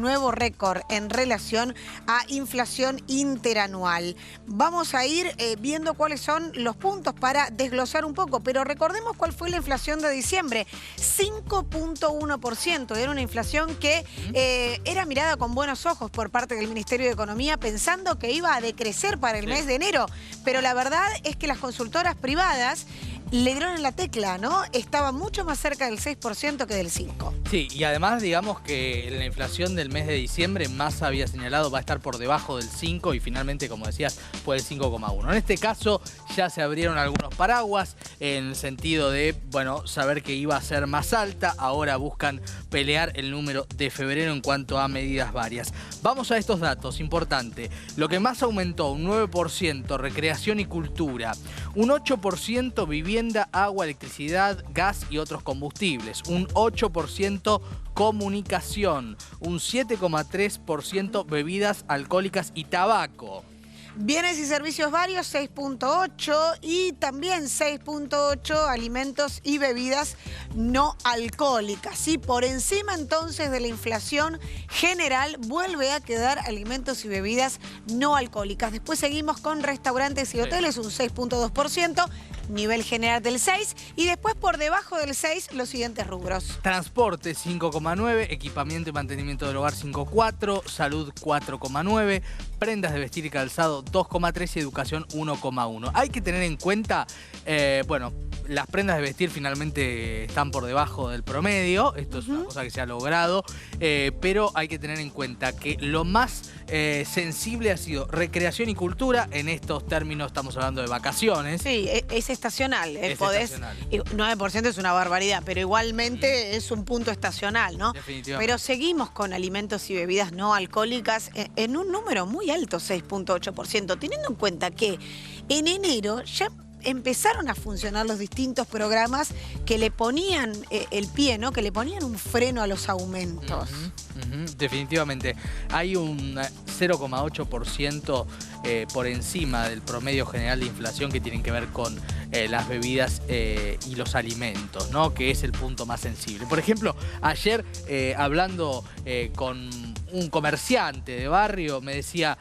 nuevo récord en relación a inflación interanual. Vamos a ir viendo cuáles son los puntos para desglosar un poco, pero recordemos cuál fue la inflación de diciembre. 5.1%. Era una inflación que era mirada con buenos ojos por parte del Ministerio de Economía, pensando que iba a decrecer para el mes de enero. Pero la verdad es que las consultoras privadas le dieron en la tecla, ¿no? Estaba mucho más cerca del 6% que del 5%. Sí, y además digamos que la inflación del mes de diciembre, Massa había señalado, va a estar por debajo del 5% y finalmente, como decías, fue el 5,1%. En este caso ya se abrieron algunos paraguas en el sentido de, bueno, saber que iba a ser más alta. Ahora buscan pelear el número de febrero en cuanto a medidas varias. Vamos a estos datos, importante. Lo que más aumentó, un 9%, recreación y cultura. Un 8% vivienda, agua, electricidad, gas y otros combustibles. Un 8% comunicación. Un 7,3% bebidas alcohólicas y tabaco. Bienes y servicios varios, 6.8%, y también 6.8% alimentos y bebidas no alcohólicas. ¿Sí? Por encima entonces de la inflación general vuelve a quedar alimentos y bebidas no alcohólicas. Después seguimos con restaurantes y hoteles, un 6.2%, nivel general del 6%, y después por debajo del 6% los siguientes rubros. Transporte 5,9%, equipamiento y mantenimiento del hogar 5,4%, salud 4,9%, prendas de vestir y calzado 2,3% y educación 1,1%. Hay que tener en cuenta, bueno, las prendas de vestir finalmente están por debajo del promedio, esto es una cosa que se ha logrado, pero hay que tener en cuenta que lo más sensible ha sido recreación y cultura. En estos términos estamos hablando de vacaciones. Sí, es estacional. Estacional. 9% es una barbaridad, pero igualmente es un punto estacional, ¿no? Definitivamente. Pero seguimos con alimentos y bebidas no alcohólicas en un número muy alto, 6.8%, teniendo en cuenta que en enero ya empezaron a funcionar los distintos programas que le ponían el pie, ¿no? Que le ponían un freno a los aumentos. Definitivamente. Hay un 0,8% por encima del promedio general de inflación que tienen que ver con las bebidas y los alimentos, ¿no? Que es el punto más sensible. Por ejemplo, ayer hablando con un comerciante de barrio me decía,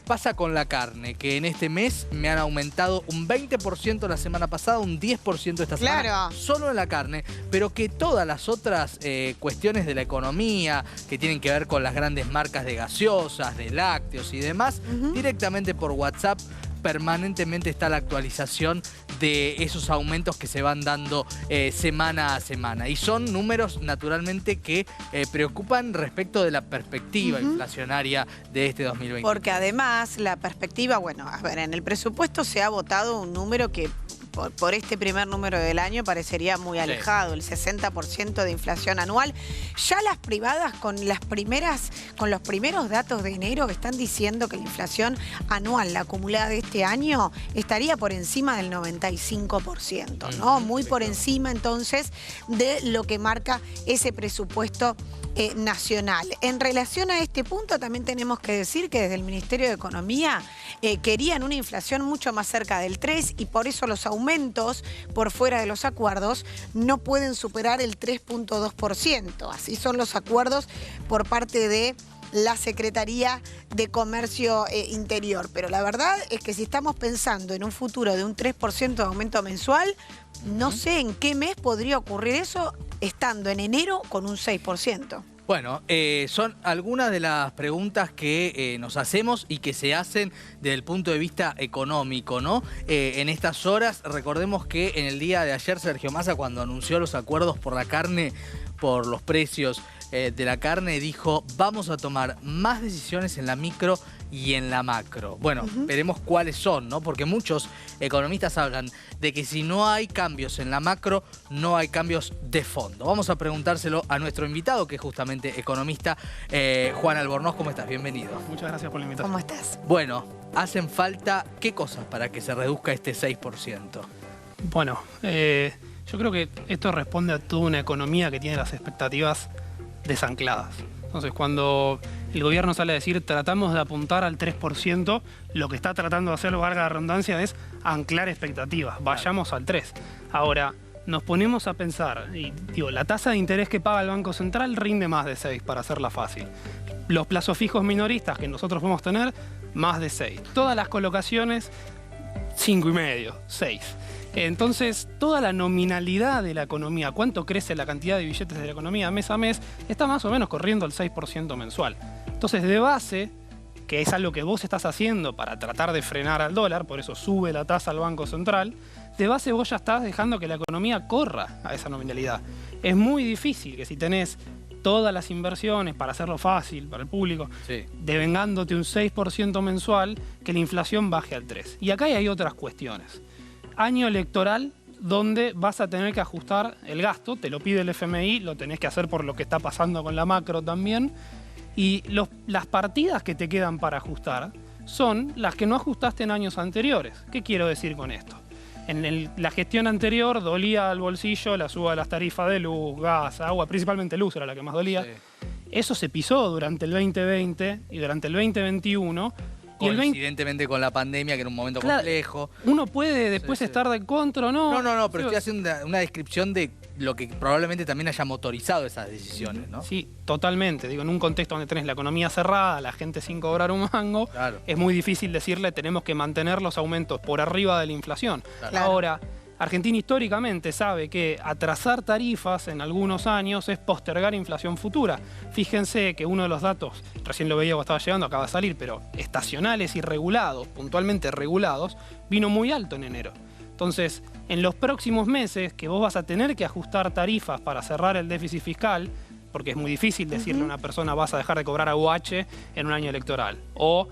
pasa con la carne, que en este mes me han aumentado un 20% la semana pasada, un 10% esta semana, solo en la carne, pero que todas las otras cuestiones de la economía que tienen que ver con las grandes marcas de gaseosas, de lácteos y demás, directamente por WhatsApp permanentemente está la actualización de esos aumentos que se van dando semana a semana. Y son números naturalmente que preocupan respecto de la perspectiva inflacionaria de este 2020. Porque además la perspectiva, bueno, a ver, en el presupuesto se ha votado un número que por este primer número del año parecería muy alejado, el 60% de inflación anual. Ya las privadas con los primeros datos de enero están diciendo que la inflación anual, la acumulada de este año, estaría por encima del 95%, ¿no? Muy por encima entonces de lo que marca ese presupuesto nacional. En relación a este punto también tenemos que decir que desde el Ministerio de Economía querían una inflación mucho más cerca del 3% y por eso los aumentos por fuera de los acuerdos no pueden superar el 3.2%. Así son los acuerdos por parte de la Secretaría de Comercio Interior. Pero la verdad es que si estamos pensando en un futuro de un 3% de aumento mensual, no sé en qué mes podría ocurrir eso estando en enero con un 6%. Bueno, son algunas de las preguntas que nos hacemos y que se hacen desde el punto de vista económico, ¿no? En estas horas, recordemos que en el día de ayer Sergio Massa, cuando anunció los acuerdos por la carne, por los precios de la carne, dijo, vamos a tomar más decisiones en la micro y en la macro. Bueno, veremos cuáles son, ¿no? Porque muchos economistas hablan de que si no hay cambios en la macro, no hay cambios de fondo. Vamos a preguntárselo a nuestro invitado, que es justamente economista, Juan Albornoz. ¿Cómo estás? Bienvenido. Muchas gracias por la invitación. ¿Cómo estás? Bueno, ¿hacen falta qué cosas para que se reduzca este 6%? Bueno, yo creo que esto responde a toda una economía que tiene las expectativas desancladas. Entonces, cuando el gobierno sale a decir tratamos de apuntar al 3%, lo que está tratando de hacer, valga la redundancia, es anclar expectativas. Vayamos al 3%. Ahora, nos ponemos a pensar, y digo, la tasa de interés que paga el Banco Central rinde más de 6%, para hacerla fácil. Los plazos fijos minoristas que nosotros podemos tener, más de 6. Todas las colocaciones, 5,5, 6. Entonces, toda la nominalidad de la economía, cuánto crece la cantidad de billetes de la economía mes a mes, está más o menos corriendo al 6% mensual. Entonces, de base, que es algo que vos estás haciendo para tratar de frenar al dólar, por eso sube la tasa al Banco Central, de base vos ya estás dejando que la economía corra a esa nominalidad. Es muy difícil que si tenés todas las inversiones, para hacerlo fácil para el público, Sí. devengándote un 6% mensual, que la inflación baje al 3%. Y acá hay otras cuestiones. Año electoral donde vas a tener que ajustar el gasto, te lo pide el FMI, lo tenés que hacer por lo que está pasando con la macro también, y las partidas que te quedan para ajustar son las que no ajustaste en años anteriores. ¿Qué quiero decir con esto? En la gestión anterior dolía al bolsillo la suba de las tarifas de luz, gas, agua, principalmente luz era la que más dolía. Sí. Eso se pisó durante el 2020 y durante el 2021. Y Coincidentemente con la pandemia, que era un momento Claro, complejo. uno puede después estar de contra o no. No, pero estoy haciendo una descripción de lo que probablemente también haya motorizado esas decisiones, ¿no? Sí, totalmente. Digo, en un contexto donde tenés la economía cerrada, la gente sin cobrar un mango, Claro. es muy difícil decirle tenemos que mantener los aumentos por arriba de la inflación. Claro. Ahora, Argentina históricamente sabe que atrasar tarifas en algunos años es postergar inflación futura. Fíjense que uno de los datos, recién lo veía cuando estaba llegando, acaba de salir, pero estacionales y regulados, puntualmente regulados, vino muy alto en enero. Entonces, en los próximos meses que vos vas a tener que ajustar tarifas para cerrar el déficit fiscal, porque es muy difícil decirle a una persona vas a dejar de cobrar AUH en un año electoral, o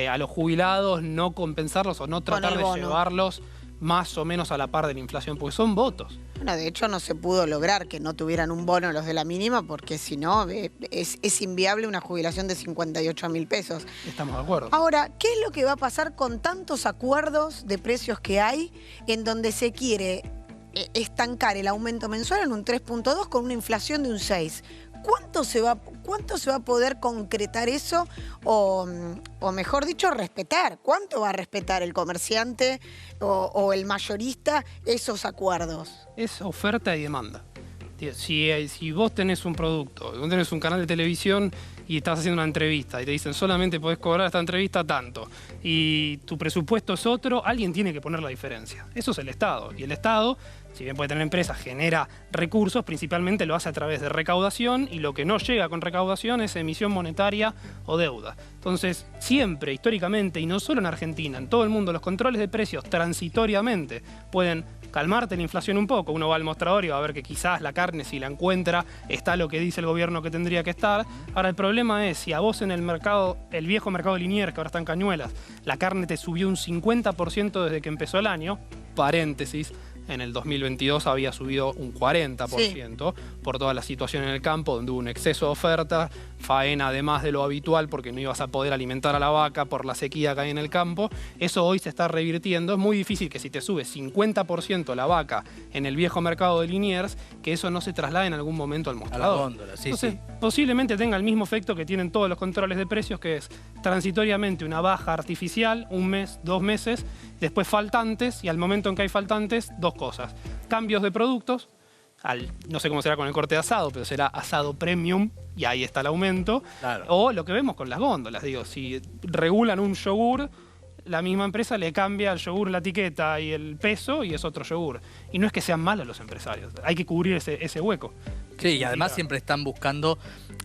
a los jubilados no compensarlos o no tratar de llevarlos más o menos a la par de la inflación, porque son votos. Bueno, de hecho no se pudo lograr que no tuvieran un bono los de la mínima, porque si no, es inviable una jubilación de 58.000 pesos. Estamos de acuerdo. Ahora, ¿qué es lo que va a pasar con tantos acuerdos de precios que hay en donde se quiere estancar el aumento mensual en un 3.2 con una inflación de un 6? ¿Cuánto se va a poder concretar eso? O mejor dicho, respetar. ¿Cuánto va a respetar el comerciante o el mayorista esos acuerdos? Es oferta y demanda. Si vos tenés un producto, vos tenés un canal de televisión y estás haciendo una entrevista y te dicen solamente podés cobrar esta entrevista tanto y tu presupuesto es otro, alguien tiene que poner la diferencia. Eso es el Estado. Y el Estado, si bien puede tener empresas, genera recursos, principalmente lo hace a través de recaudación y lo que no llega con recaudación es emisión monetaria o deuda. Entonces, siempre, históricamente, y no solo en Argentina, en todo el mundo, los controles de precios transitoriamente pueden calmarte la inflación un poco. Uno va al mostrador y va a ver que quizás la carne, si la encuentra, está lo que dice el gobierno que tendría que estar. Ahora, el problema es, si a vos en el mercado, el viejo mercado de Liniers, que ahora está en Cañuelas, la carne te subió un 50% desde que empezó el año, paréntesis, en el 2022 había subido un 40% por toda la situación en el campo, donde hubo un exceso de oferta, faena además de lo habitual porque no ibas a poder alimentar a la vaca por la sequía que hay en el campo. Eso hoy se está revirtiendo. Es muy difícil que si te sube 50% la vaca en el viejo mercado de Liniers, que eso no se traslade en algún momento al mostrador. A la góndola, sí, Entonces, sí. posiblemente tenga el mismo efecto que tienen todos los controles de precios, que es transitoriamente una baja artificial, un mes, 2 meses, después faltantes, y al momento en que hay faltantes, dos cosas. Cambios de productos, no sé cómo será con el corte de asado, pero será asado premium, y ahí está el aumento. Claro. O lo que vemos con las góndolas, digo, si regulan un yogur, la misma empresa le cambia al yogur la etiqueta y el peso y es otro yogur. Y no es que sean malos los empresarios, hay que cubrir ese hueco. Sí, y además siempre están buscando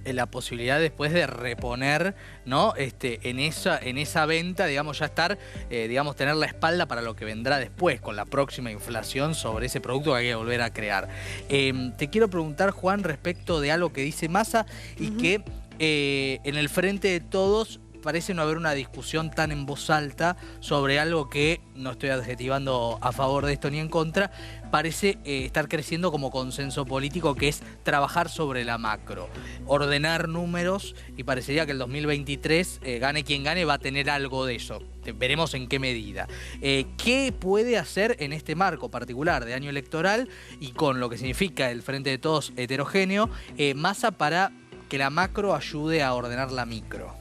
la posibilidad después de reponer, ¿no? En esa venta, digamos, ya estar, digamos, tener la espalda para lo que vendrá después, con la próxima inflación sobre ese producto que hay que volver a crear. Te quiero preguntar, Juan, respecto de algo que dice Massa y que en el frente de todos parece no haber una discusión tan en voz alta sobre algo que, no estoy adjetivando a favor de esto ni en contra, parece estar creciendo como consenso político, que es trabajar sobre la macro, ordenar números, y parecería que el 2023, gane quien gane, va a tener algo de eso. Veremos en qué medida. ¿Qué puede hacer en este marco particular de año electoral y con lo que significa el frente de todos heterogéneo, Massa, para que la macro ayude a ordenar la micro?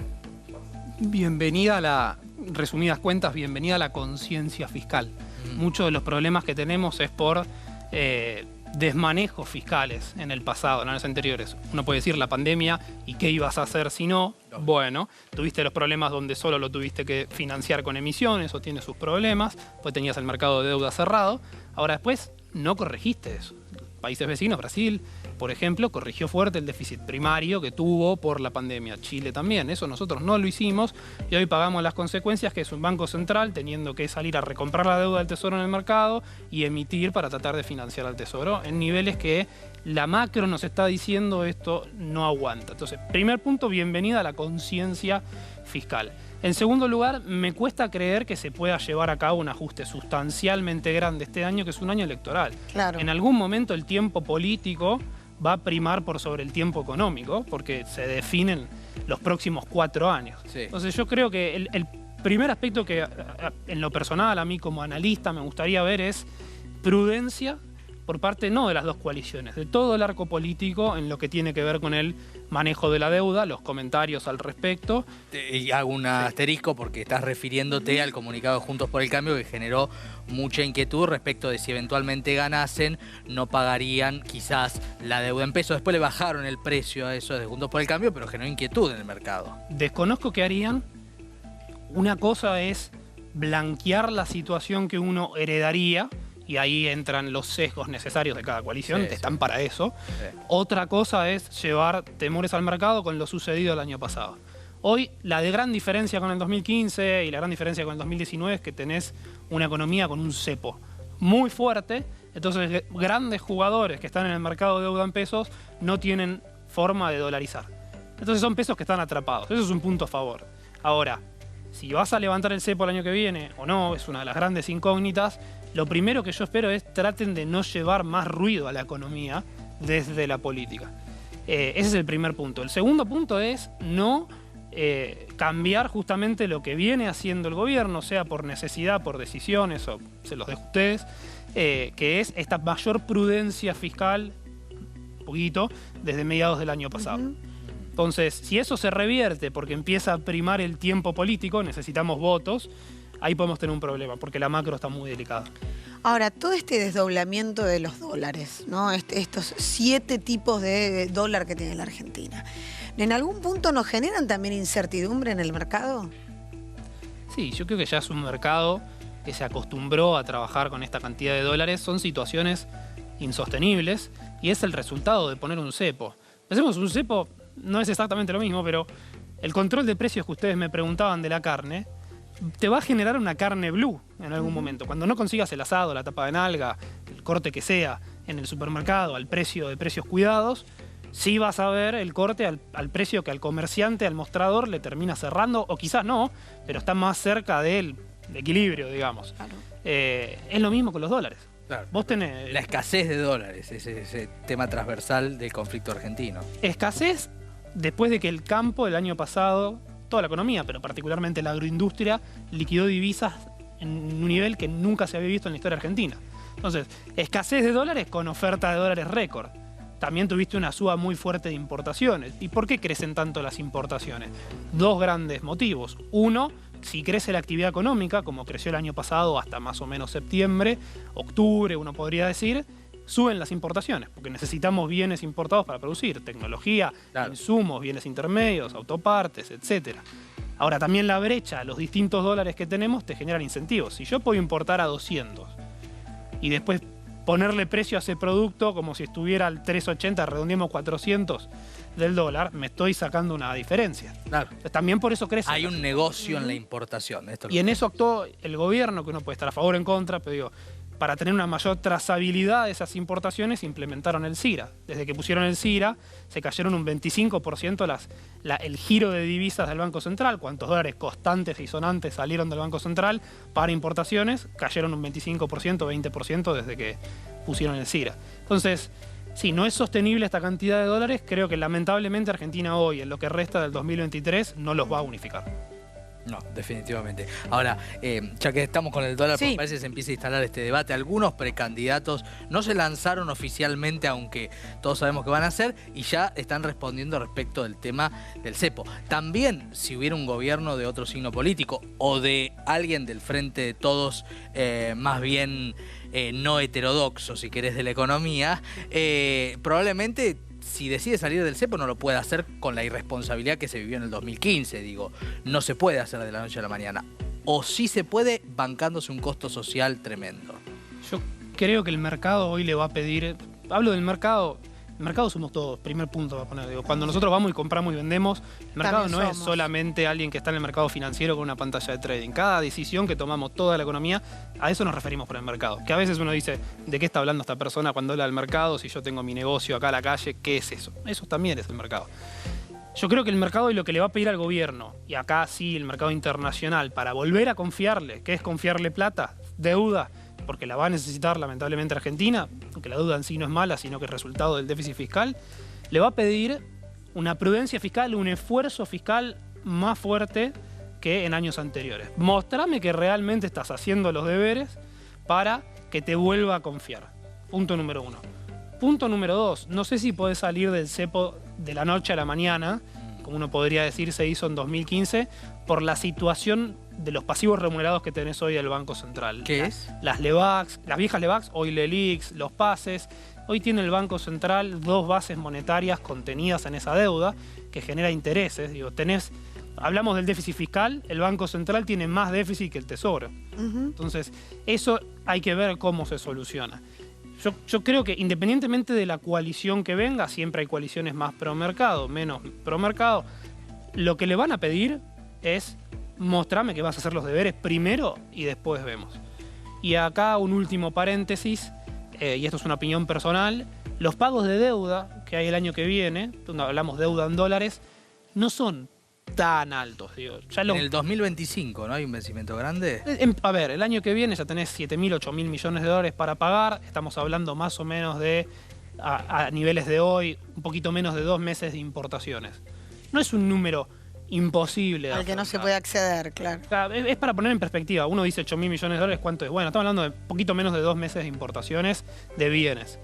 Bienvenida resumidas cuentas, bienvenida a la conciencia fiscal. Muchos de los problemas que tenemos es por desmanejos fiscales en el pasado, en años anteriores. Uno puede decir la pandemia y qué ibas a hacer si no. Bueno, tuviste los problemas donde solo lo tuviste que financiar con emisiones o tiene sus problemas, pues tenías el mercado de deuda cerrado. Ahora después no corregiste eso. Países vecinos, Brasil, por ejemplo, corrigió fuerte el déficit primario que tuvo por la pandemia. Chile también, eso nosotros no lo hicimos y hoy pagamos las consecuencias, que es un banco central teniendo que salir a recomprar la deuda del Tesoro en el mercado y emitir para tratar de financiar al Tesoro en niveles que la macro nos está diciendo esto no aguanta. Entonces, primer punto, bienvenida a la conciencia fiscal. En segundo lugar, me cuesta creer que se pueda llevar a cabo un ajuste sustancialmente grande este año, que es un año electoral. Claro. En algún momento el tiempo político va a primar por sobre el tiempo económico, porque se definen los próximos 4 años. Sí. Entonces yo creo que el primer aspecto que en lo personal a mí como analista me gustaría ver es prudencia por parte no de las dos coaliciones, de todo el arco político en lo que tiene que ver con el manejo de la deuda, los comentarios al respecto. Y hago un asterisco porque estás refiriéndote al comunicado de Juntos por el Cambio, que generó mucha inquietud respecto de si eventualmente ganasen, no pagarían quizás la deuda en pesos. Después le bajaron el precio a eso de Juntos por el Cambio, pero generó inquietud en el mercado. Desconozco qué harían. Una cosa es blanquear la situación que uno heredaría, y ahí entran los sesgos necesarios de cada coalición, que están para eso. Sí. Otra cosa es llevar temores al mercado con lo sucedido el año pasado. Hoy, la de gran diferencia con el 2015 y la gran diferencia con el 2019 es que tenés una economía con un cepo muy fuerte, entonces grandes jugadores que están en el mercado de deuda en pesos no tienen forma de dolarizar. Entonces son pesos que están atrapados, eso es un punto a favor. Ahora, si vas a levantar el cepo el año que viene o no, es una de las grandes incógnitas. Lo primero que yo espero es traten de no llevar más ruido a la economía desde la política. Ese es el primer punto. El segundo punto es no cambiar justamente lo que viene haciendo el gobierno, sea por necesidad, por decisiones, o se los dejo a ustedes, que es esta mayor prudencia fiscal, un poquito, desde mediados del año pasado. Entonces, si eso se revierte porque empieza a primar el tiempo político, necesitamos votos, ahí podemos tener un problema, porque la macro está muy delicada. Ahora, todo este desdoblamiento de los dólares, ¿no? Estos 7 tipos de dólar que tiene la Argentina, ¿en algún punto nos generan también incertidumbre en el mercado? Sí, yo creo que ya es un mercado que se acostumbró a trabajar con esta cantidad de dólares. Son situaciones insostenibles y es el resultado de poner un cepo. Hacemos un cepo, no es exactamente lo mismo, pero el control de precios que ustedes me preguntaban de la carne te va a generar una carne blue en algún momento. Cuando no consigas el asado, la tapa de nalga, el corte que sea en el supermercado al precio de precios cuidados, sí vas a ver el corte al precio que al comerciante, al mostrador, le termina cerrando, o quizás no, pero está más cerca del equilibrio, digamos. Claro. Es lo mismo con los dólares. Claro. Vos tenés... La escasez de dólares, ese tema transversal del conflicto argentino. Escasez después de que el campo el año pasado, toda la economía, pero particularmente la agroindustria, liquidó divisas en un nivel que nunca se había visto en la historia argentina. Entonces, escasez de dólares con oferta de dólares récord. También tuviste una suba muy fuerte de importaciones. ¿Y por qué crecen tanto las importaciones? Dos grandes motivos. Uno, si crece la actividad económica, como creció el año pasado hasta más o menos septiembre, octubre, uno podría decir, suben las importaciones, porque necesitamos bienes importados para producir, tecnología, claro, insumos, bienes intermedios, autopartes, etc. Ahora, también la brecha, los distintos dólares que tenemos, te generan incentivos. Si yo puedo importar a 200 y después ponerle precio a ese producto como si estuviera al 3.80, redondeemos 400 del dólar, me estoy sacando una diferencia. Claro. También por eso crece. Hay un negocio en la importación. Y en eso actuó el gobierno, que uno puede estar a favor o en contra, pero digo, para tener una mayor trazabilidad de esas importaciones, implementaron el CIRA. Desde que pusieron el CIRA, se cayeron un 25% el giro de divisas del Banco Central. Cuántos dólares constantes y sonantes salieron del Banco Central para importaciones, cayeron un 25%, 20% desde que pusieron el CIRA. Entonces, si no es sostenible esta cantidad de dólares, creo que lamentablemente Argentina hoy, en lo que resta del 2023, no los va a unificar. No, definitivamente. Ahora, ya que estamos con el dólar, Sí. parece que se empieza a instalar este debate. Algunos precandidatos no se lanzaron oficialmente, aunque todos sabemos que van a hacer, y ya están respondiendo respecto del tema del cepo. También, si hubiera un gobierno de otro signo político o de alguien del Frente de Todos, más bien no heterodoxo, si querés, de la economía, probablemente, si decide salir del cepo, no lo puede hacer con la irresponsabilidad que se vivió en el 2015, digo. No se puede hacer de la noche a la mañana. O sí se puede bancándose un costo social tremendo. Yo creo que el mercado hoy le va a pedir... Hablo del mercado... El mercado somos todos, primer punto va a poner. Digo, cuando nosotros vamos y compramos y vendemos, el mercado También no es somos. solamente alguien que está en el mercado financiero con una pantalla de trading. Cada decisión que tomamos toda la economía, a eso nos referimos por el mercado. Que a veces uno dice, ¿de qué está hablando esta persona cuando habla del mercado? Si yo tengo mi negocio acá a la calle, ¿qué es eso? Eso también es el mercado. Yo creo que el mercado y lo que le va a pedir al gobierno, y acá sí el mercado internacional, para volver a confiarle, ¿qué es confiarle plata? Deuda, porque la va a necesitar lamentablemente Argentina, aunque la deuda en sí no es mala, sino que es resultado del déficit fiscal, le va a pedir una prudencia fiscal, un esfuerzo fiscal más fuerte que en años anteriores. Mostrame que realmente estás haciendo los deberes para que te vuelva a confiar. Punto número 1. Punto número 2. No sé si podés salir del cepo de la noche a la mañana, como uno podría decir se hizo en 2015, por la situación de los pasivos remunerados que tenés hoy del Banco Central. ¿Qué es? Las Levax, las viejas Levax, hoy Lelix, los pases. Hoy tiene el Banco Central 2 bases monetarias contenidas en esa deuda que genera intereses. Digo, hablamos del déficit fiscal, el Banco Central tiene más déficit que el Tesoro. Entonces, eso hay que ver cómo se soluciona. Yo creo que independientemente de la coalición que venga, siempre hay coaliciones más pro mercado, menos pro mercado, lo que le van a pedir es mostrame que vas a hacer los deberes primero y después vemos. Y acá un último paréntesis, y esto es una opinión personal, los pagos de deuda que hay el año que viene, donde hablamos deuda en dólares, no son tan altos. Digo. En el 2025, ¿no hay un vencimiento grande? A ver, el año que viene ya tenés 7.000, 8.000 millones de dólares para pagar, estamos hablando más o menos de, a niveles de hoy, un poquito menos de 2 meses de importaciones. No es un número imposible de Al que no se afrontar. puede acceder, claro. O sea, es para poner en perspectiva. Uno dice 8.000 millones de dólares, ¿cuánto es? Bueno, estamos hablando de poquito menos de 2 meses de importaciones de bienes.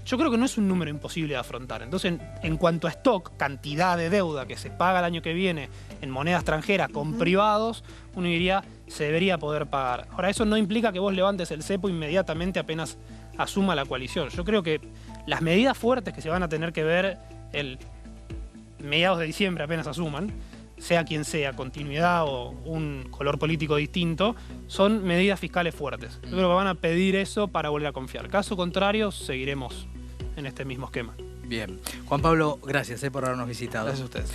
Yo creo que no es un número imposible de afrontar. Entonces, en cuanto a stock, cantidad de deuda que se paga el año que viene en moneda extranjera con privados, uno diría, se debería poder pagar. Ahora, eso no implica que vos levantes el cepo inmediatamente apenas asuma la coalición. Yo creo que las medidas fuertes que se van a tener que ver el mediados de diciembre apenas asuman, sea quien sea, continuidad o un color político distinto, son medidas fiscales fuertes. Yo creo que van a pedir eso para volver a confiar. Caso contrario, seguiremos en este mismo esquema. Bien. Juan Pablo, gracias por habernos visitado. Gracias a ustedes.